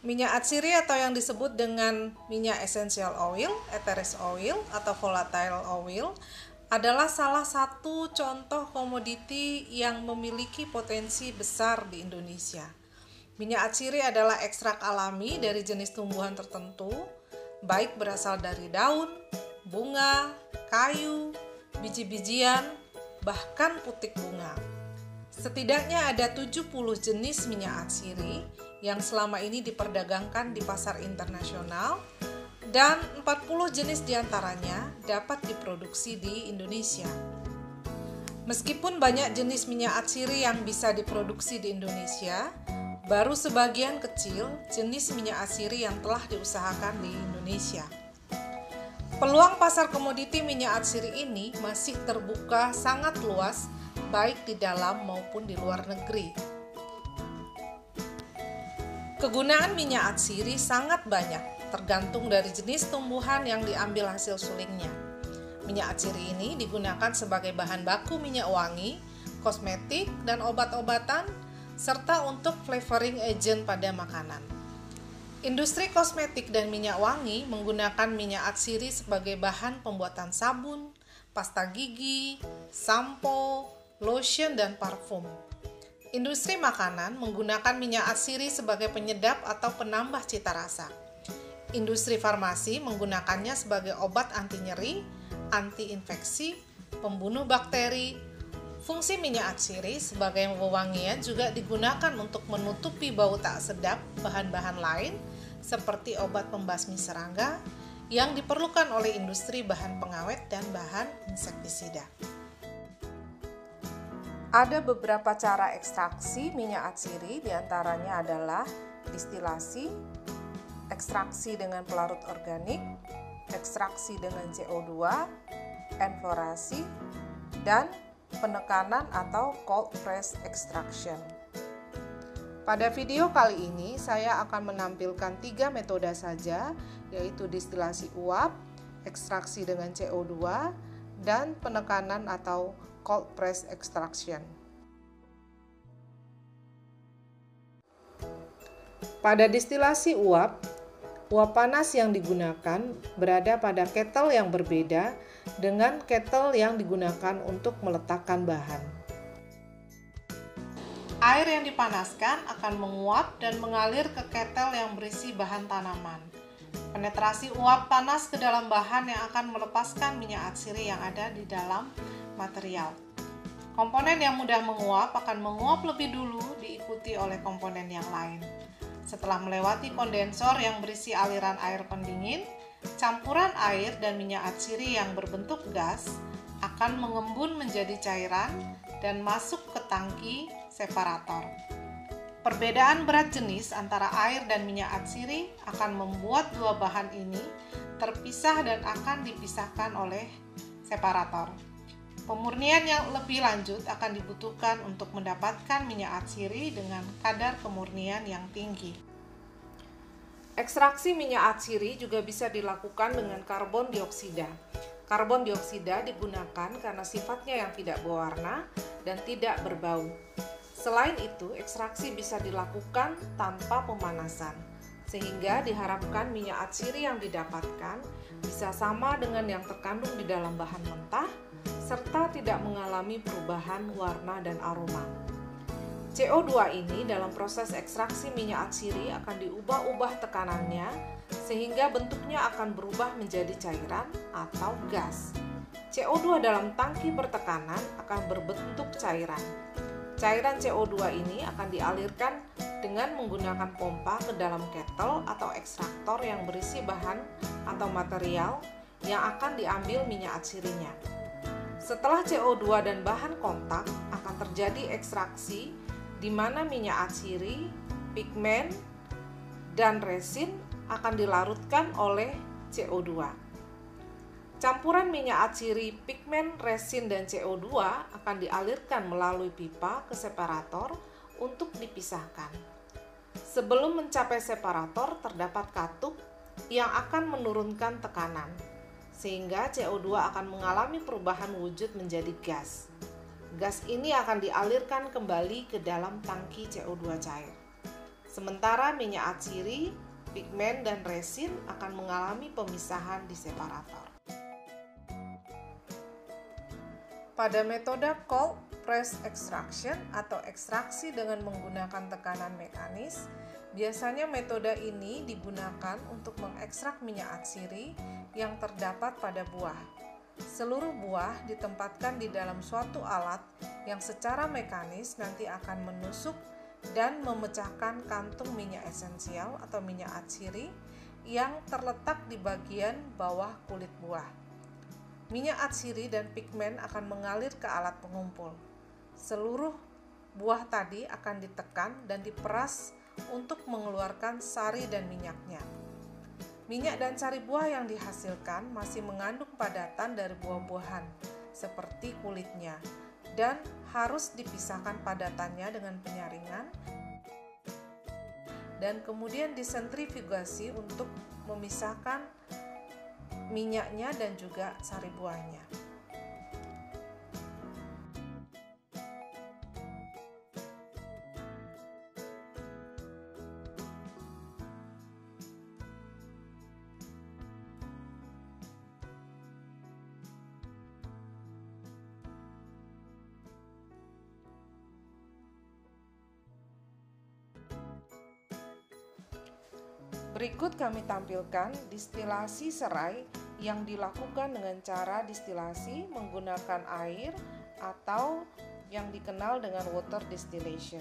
Minyak atsiri atau yang disebut dengan minyak essential oil, eteris oil, atau volatile oil adalah salah satu contoh komoditi yang memiliki potensi besar di Indonesia. Minyak atsiri adalah ekstrak alami dari jenis tumbuhan tertentu, baik berasal dari daun, bunga, kayu, biji-bijian, bahkan putik bunga. Setidaknya ada 70 jenis minyak atsiri yang selama ini diperdagangkan di pasar internasional dan 40 jenis diantaranya dapat diproduksi di Indonesia. Meskipun banyak jenis minyak atsiri yang bisa diproduksi di Indonesia, baru sebagian kecil jenis minyak atsiri yang telah diusahakan di Indonesia. Peluang pasar komoditi minyak atsiri ini masih terbuka sangat luas, baik di dalam maupun di luar negeri. Kegunaan minyak atsiri sangat banyak, tergantung dari jenis tumbuhan yang diambil hasil sulingnya. Minyak atsiri ini digunakan sebagai bahan baku minyak wangi, kosmetik, dan obat-obatan, serta untuk flavoring agent pada makanan. Industri kosmetik dan minyak wangi menggunakan minyak atsiri sebagai bahan pembuatan sabun, pasta gigi, sampo, lotion, dan parfum. Industri makanan menggunakan minyak atsiri sebagai penyedap atau penambah cita rasa. Industri farmasi menggunakannya sebagai obat anti nyeri, anti infeksi, pembunuh bakteri. Fungsi minyak atsiri sebagai wewangian juga digunakan untuk menutupi bau tak sedap bahan-bahan lain seperti obat pembasmi serangga yang diperlukan oleh industri bahan pengawet dan bahan insektisida. Ada beberapa cara ekstraksi minyak atsiri, diantaranya adalah distilasi, ekstraksi dengan pelarut organik, ekstraksi dengan CO2, enflorasi, dan penekanan atau cold press extraction. Pada video kali ini saya akan menampilkan 3 metode saja, yaitu distilasi uap, ekstraksi dengan CO2, dan penekanan atau cold press extraction. Pada distilasi uap panas yang digunakan berada pada kettle yang berbeda dengan kettle yang digunakan untuk meletakkan bahan. Air yang dipanaskan akan menguap dan mengalir ke kettle yang berisi bahan tanaman. Penetrasi uap panas ke dalam bahan yang akan melepaskan minyak atsiri yang ada di dalam material. Komponen yang mudah menguap akan menguap lebih dulu, diikuti oleh komponen yang lain. Setelah melewati kondensor yang berisi aliran air pendingin, campuran air dan minyak atsiri yang berbentuk gas akan mengembun menjadi cairan dan masuk ke tangki separator. Perbedaan berat jenis antara air dan minyak atsiri akan membuat dua bahan ini terpisah dan akan dipisahkan oleh separator. Pemurnian yang lebih lanjut akan dibutuhkan untuk mendapatkan minyak atsiri dengan kadar kemurnian yang tinggi. Ekstraksi minyak atsiri juga bisa dilakukan dengan karbon dioksida. Karbon dioksida digunakan karena sifatnya yang tidak berwarna dan tidak berbau. Selain itu, ekstraksi bisa dilakukan tanpa pemanasan, sehingga diharapkan minyak atsiri yang didapatkan bisa sama dengan yang terkandung di dalam bahan mentah, serta tidak mengalami perubahan warna dan aroma. CO2 ini dalam proses ekstraksi minyak atsiri akan diubah-ubah tekanannya sehingga bentuknya akan berubah menjadi cairan atau gas. CO2 dalam tangki bertekanan akan berbentuk cairan. Cairan CO2 ini akan dialirkan dengan menggunakan pompa ke dalam kettle atau ekstraktor yang berisi bahan atau material yang akan diambil minyak atsirinya. Setelah CO2 dan bahan kontak, akan terjadi ekstraksi di mana minyak atsiri, pigmen, dan resin akan dilarutkan oleh CO2. Campuran minyak atsiri, pigmen, resin, dan CO2 akan dialirkan melalui pipa ke separator untuk dipisahkan. Sebelum mencapai separator, terdapat katup yang akan menurunkan tekanan, sehingga CO2 akan mengalami perubahan wujud menjadi gas. Gas ini akan dialirkan kembali ke dalam tangki CO2 cair. Sementara minyak atsiri, pigmen, dan resin akan mengalami pemisahan di separator. Pada metode cold press extraction atau ekstraksi dengan menggunakan tekanan mekanis, biasanya metode ini digunakan untuk mengekstrak minyak atsiri yang terdapat pada buah. Seluruh buah ditempatkan di dalam suatu alat yang secara mekanis nanti akan menusuk dan memecahkan kantung minyak esensial atau minyak atsiri yang terletak di bagian bawah kulit buah. Minyak atsiri dan pigmen akan mengalir ke alat pengumpul. Seluruh buah tadi akan ditekan dan diperas untuk mengeluarkan sari dan minyaknya. Minyak dan sari buah yang dihasilkan masih mengandung padatan dari buah-buahan, seperti kulitnya, dan harus dipisahkan padatannya dengan penyaringan dan kemudian disentrifugasi untuk memisahkan minyaknya dan juga sari buahnya. Berikut kami tampilkan distilasi serai yang dilakukan dengan cara distilasi menggunakan air atau yang dikenal dengan water distillation.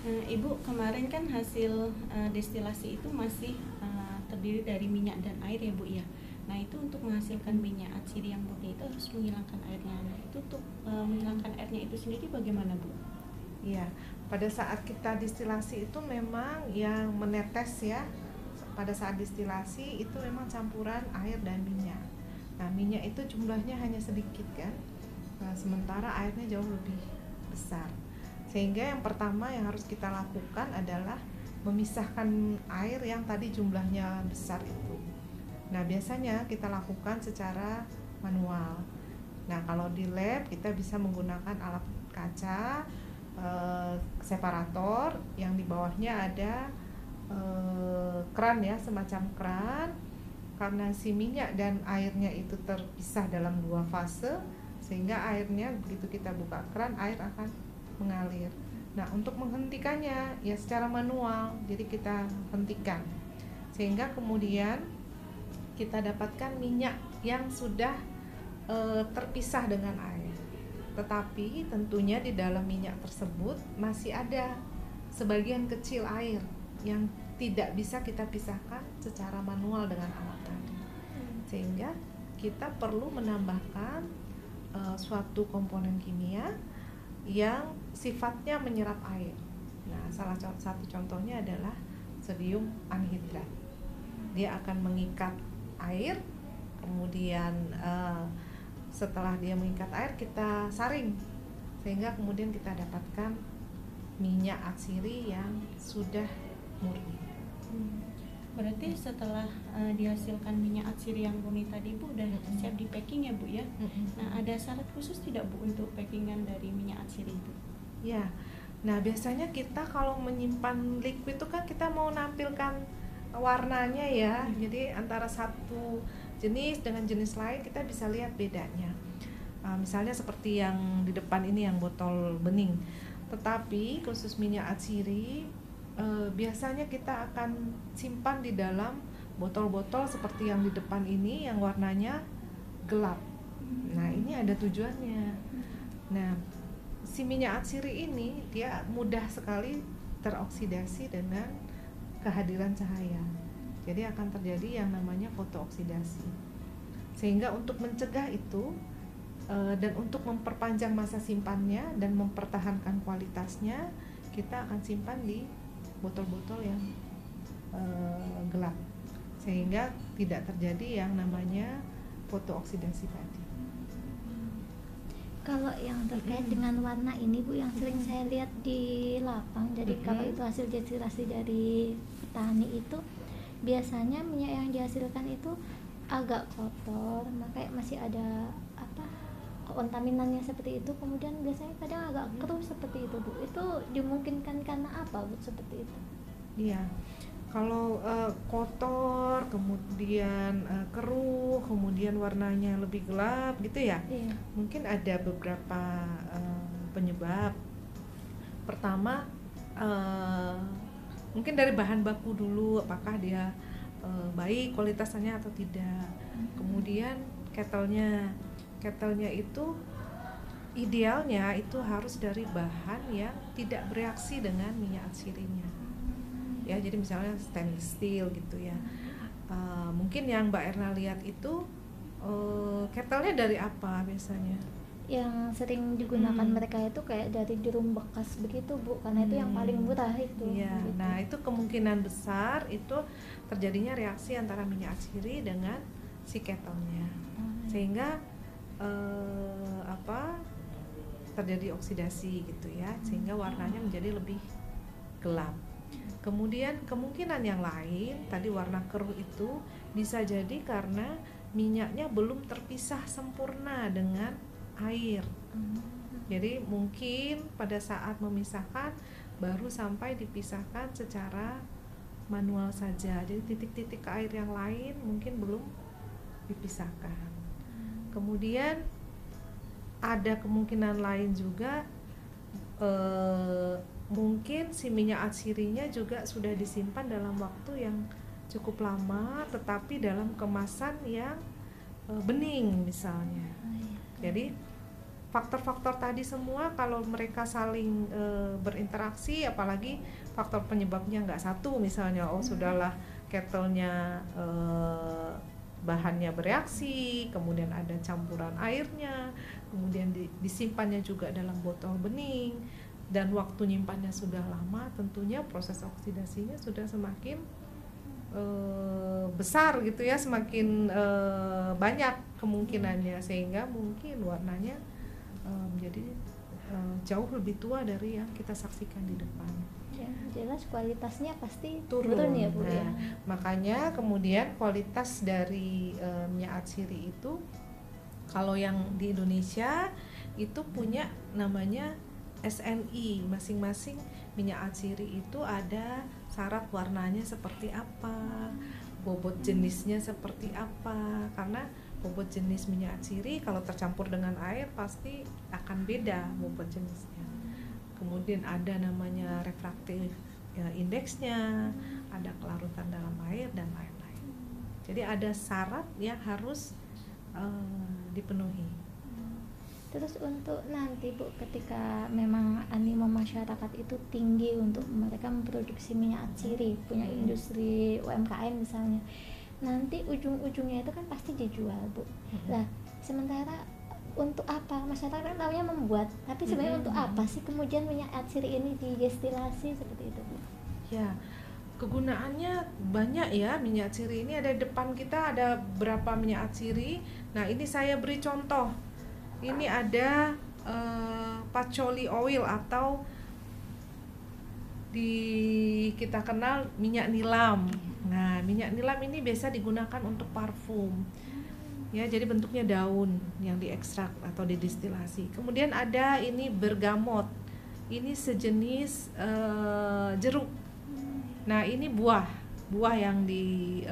Ibu, kemarin kan hasil destilasi itu masih terdiri dari minyak dan air ya Bu ya. Nah itu untuk menghasilkan minyak atsiri yang murni itu harus menghilangkan airnya. Nah itu untuk menghilangkan airnya itu sendiri bagaimana Bu? Iya, pada saat kita distilasi itu memang yang menetes ya. Pada saat distilasi itu memang campuran air dan minyak. Nah minyak itu jumlahnya hanya sedikit kan, sementara airnya jauh lebih besar. Sehingga yang pertama yang harus kita lakukan adalah memisahkan air yang tadi jumlahnya besar itu. Nah biasanya kita lakukan secara manual. Nah kalau di lab kita bisa menggunakan alat kaca, separator yang di bawahnya ada keran ya, semacam keran. Karena si minyak dan airnya itu terpisah dalam dua fase, sehingga airnya begitu kita buka keran air akan mengalir. Nah untuk menghentikannya ya secara manual, jadi kita hentikan sehingga kemudian kita dapatkan minyak yang sudah terpisah dengan air. Tetapi tentunya di dalam minyak tersebut masih ada sebagian kecil air yang tidak bisa kita pisahkan secara manual dengan alat tadi, sehingga kita perlu menambahkan suatu komponen kimia yang sifatnya menyerap air. Nah, salah satu contohnya adalah sodium anhidrat. Dia akan mengikat air, kemudian setelah dia mengikat air kita saring, sehingga kemudian kita dapatkan minyak atsiri yang sudah murni. Berarti setelah dihasilkan minyak atsiri yang murni tadi Bu udah siap di packing ya Bu ya. Nah ada syarat khusus tidak Bu untuk packingan dari minyak atsiri itu? Ya, nah biasanya kita kalau menyimpan liquid itu kan kita mau nampilkan warnanya ya, jadi antara satu jenis dengan jenis lain kita bisa lihat bedanya. Misalnya seperti yang di depan ini yang botol bening. Tetapi khusus minyak atsiri biasanya kita akan simpan di dalam botol-botol seperti yang di depan ini yang warnanya gelap. Nah, ini ada tujuannya. Nah, si minyak atsiri ini dia mudah sekali teroksidasi dengan kehadiran cahaya. Jadi akan terjadi yang namanya fotooksidasi. Sehingga untuk mencegah itu dan untuk memperpanjang masa simpannya dan mempertahankan kualitasnya, kita akan simpan di botol-botol yang gelap, sehingga tidak terjadi yang namanya fotooksidasi tadi. Kalau yang terkait dengan warna ini Bu, yang sering saya lihat di lapang, jadi kalau itu hasil destilasi dari petani itu biasanya minyak yang dihasilkan itu agak kotor, makanya masih ada kontaminannya seperti itu, kemudian biasanya kadang agak keruh seperti itu Bu. Itu dimungkinkan karena apa Bu seperti itu? Iya, kalau kotor, kemudian keruh, kemudian warnanya lebih gelap gitu ya, mungkin ada beberapa penyebab. Pertama, mungkin dari bahan baku dulu, apakah dia baik kualitasnya atau tidak. Kemudian ketelnya itu idealnya itu harus dari bahan yang tidak bereaksi dengan minyak atsirinya. Ya, jadi misalnya stainless steel gitu ya. Mungkin yang Mbak Erna lihat itu ketelnya dari apa biasanya? Yang sering digunakan mereka itu kayak dari drum bekas begitu Bu, karena itu yang paling murah itu. Iya, gitu. Nah itu kemungkinan besar itu terjadinya reaksi antara minyak atsiri dengan si ketelnya, sehingga terjadi oksidasi gitu ya, sehingga warnanya menjadi lebih gelap. Kemudian kemungkinan yang lain tadi warna keruh itu bisa jadi karena minyaknya belum terpisah sempurna dengan air. Jadi mungkin pada saat memisahkan baru sampai dipisahkan secara manual saja. Jadi titik-titik air yang lain mungkin belum dipisahkan. Kemudian ada kemungkinan lain juga, mungkin si minyak atsirinya juga sudah disimpan dalam waktu yang cukup lama, tetapi dalam kemasan yang bening misalnya. Jadi faktor-faktor tadi semua kalau mereka saling berinteraksi, apalagi faktor penyebabnya nggak satu misalnya, sudahlah ketelnya bahannya bereaksi, kemudian ada campuran airnya, kemudian disimpannya juga dalam botol bening, dan waktu nyimpannya sudah lama, tentunya proses oksidasinya sudah semakin besar gitu ya, semakin banyak kemungkinannya, sehingga mungkin warnanya menjadi jauh lebih tua dari yang kita saksikan di depan. Ya, jelas kualitasnya pasti turun ya Bu. Ya. Makanya kemudian kualitas dari minyak atsiri itu, kalau yang di Indonesia itu punya namanya SNI, masing-masing minyak atsiri itu ada syarat warnanya seperti apa, bobot jenisnya seperti apa, karena bobot jenis minyak atsiri kalau tercampur dengan air pasti akan beda bobot jenisnya. Kemudian ada namanya refraktif indeksnya, ada kelarutan dalam air dan lain-lain. Jadi ada syarat yang harus dipenuhi. Terus untuk nanti Bu, ketika memang animo masyarakat itu tinggi untuk mereka memproduksi minyak atsiri, punya industri UMKM misalnya, nanti ujung-ujungnya itu kan pasti dijual Bu. Lah, sementara untuk apa masyarakat kan tahunya membuat, tapi sebenarnya untuk apa sih kemudian minyak atsiri ini didestilasi seperti itu Bu? Ya, kegunaannya banyak ya. Minyak atsiri ini ada di depan kita, ada berapa minyak atsiri. Nah ini saya beri contoh, ini ada patchouli oil atau kita kenal minyak nilam. Nah minyak nilam ini biasa digunakan untuk parfum ya, jadi bentuknya daun yang diekstrak atau didestilasi. Kemudian ada ini bergamot, ini sejenis jeruk. Nah ini buah yang di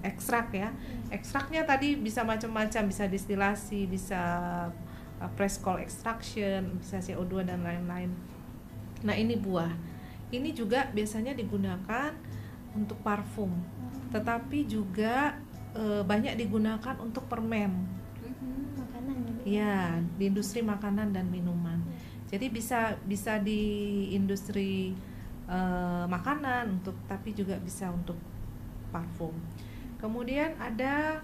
ekstrak ya. Ekstraknya tadi bisa macam-macam, bisa distilasi, bisa press cold extraction, bisa CO2 dan lain-lain. Nah, ini buah. Ini juga biasanya digunakan untuk parfum, tetapi juga banyak digunakan untuk permen. Makanan ya, di industri makanan dan minuman. Jadi bisa di industri makanan tapi juga bisa untuk parfum. Kemudian ada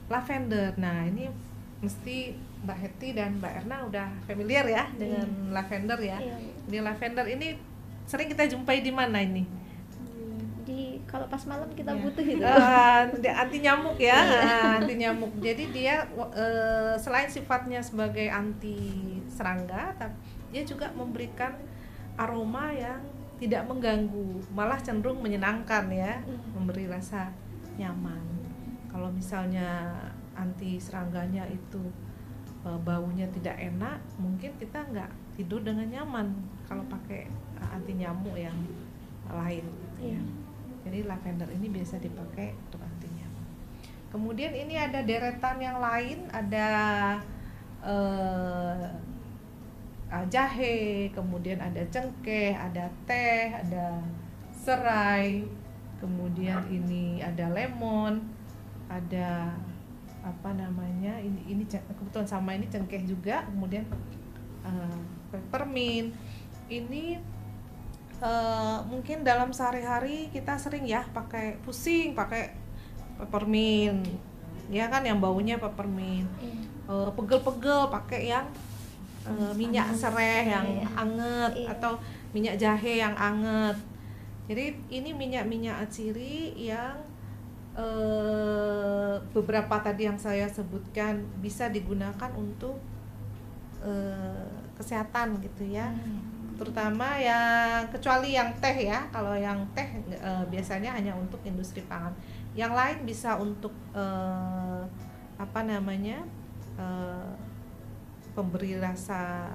lavender. Nah, ini mesti Mbak Hetty dan Mbak Erna udah familiar ya dengan lavender ya. Di lavender ini sering kita jumpai di mana ini? Kalau pas malam kita butuh itu. Anti nyamuk ya. Anti nyamuk. Jadi dia selain sifatnya sebagai anti serangga, dia juga memberikan aroma yang tidak mengganggu, malah cenderung menyenangkan ya, memberi rasa nyaman. Kalau misalnya anti serangganya itu baunya tidak enak, mungkin kita nggak tidur dengan nyaman kalau pakai anti nyamuk yang lain gitu ya. Jadi lavender ini biasa dipakai untuk anti nyamuk. Kemudian ini ada deretan yang lain, ada jahe, kemudian ada cengkeh, ada teh, ada serai, kemudian ini ada lemon, ada ini kebetulan sama ini cengkeh juga, kemudian peppermint. Ini mungkin dalam sehari-hari kita sering ya pakai peppermint, ya kan, yang baunya peppermint. Pegel-pegel pakai yang minyak sereh yang anget atau minyak jahe yang anget. Jadi ini minyak-minyak atsiri yang beberapa tadi yang saya sebutkan bisa digunakan untuk kesehatan gitu ya. Terutama kecuali yang teh ya. Kalau yang teh biasanya hanya untuk industri pangan. Yang lain bisa untuk pemberi rasa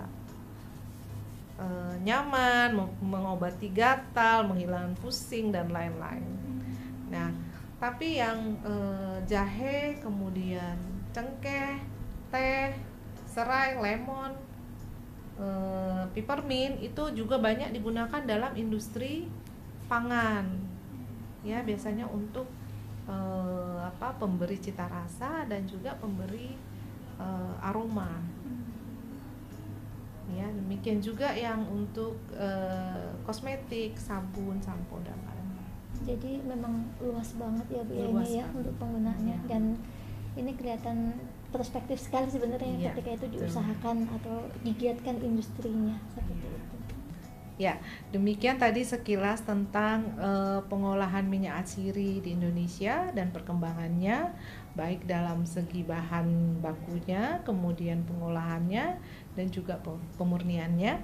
nyaman, mengobati gatal, menghilangkan pusing dan lain-lain. Nah, tapi yang jahe, kemudian cengkeh, teh, serai, lemon, peppermint itu juga banyak digunakan dalam industri pangan. Ya, biasanya untuk pemberi cita rasa dan juga pemberi aroma. Ya, demikian juga yang untuk kosmetik, sabun, sampo dan lain-lain. Jadi memang luas banget ya Bu ini ya untuk penggunaannya, dan ini kelihatan perspektif sekali sebenarnya ketika itu diusahakan atau digiatkan industrinya seperti itu. Ya, demikian tadi sekilas tentang pengolahan minyak atsiri di Indonesia dan perkembangannya, baik dalam segi bahan bakunya, kemudian pengolahannya, dan juga pemurniannya.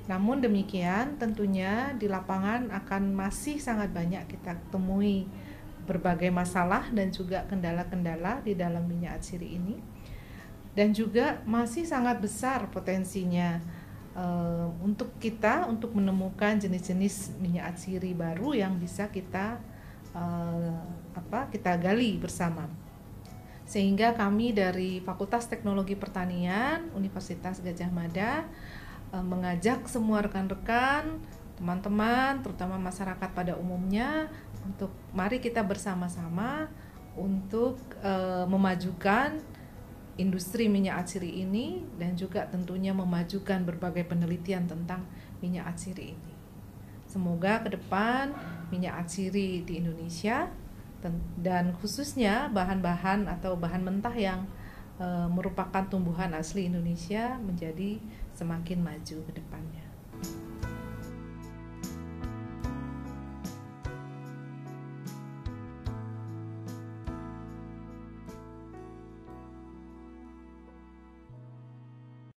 Namun demikian, tentunya di lapangan akan masih sangat banyak kita temui berbagai masalah dan juga kendala-kendala di dalam minyak atsiri ini. Dan juga masih sangat besar potensinya untuk menemukan jenis-jenis minyak atsiri baru yang bisa kita gali bersama. Sehingga kami dari Fakultas Teknologi Pertanian Universitas Gadjah Mada mengajak semua rekan-rekan, teman-teman, terutama masyarakat pada umumnya, untuk mari kita bersama-sama untuk memajukan industri minyak atsiri ini dan juga tentunya memajukan berbagai penelitian tentang minyak atsiri ini. Semoga ke depan minyak atsiri di Indonesia dan khususnya bahan-bahan atau bahan mentah yang merupakan tumbuhan asli Indonesia menjadi semakin maju ke depannya.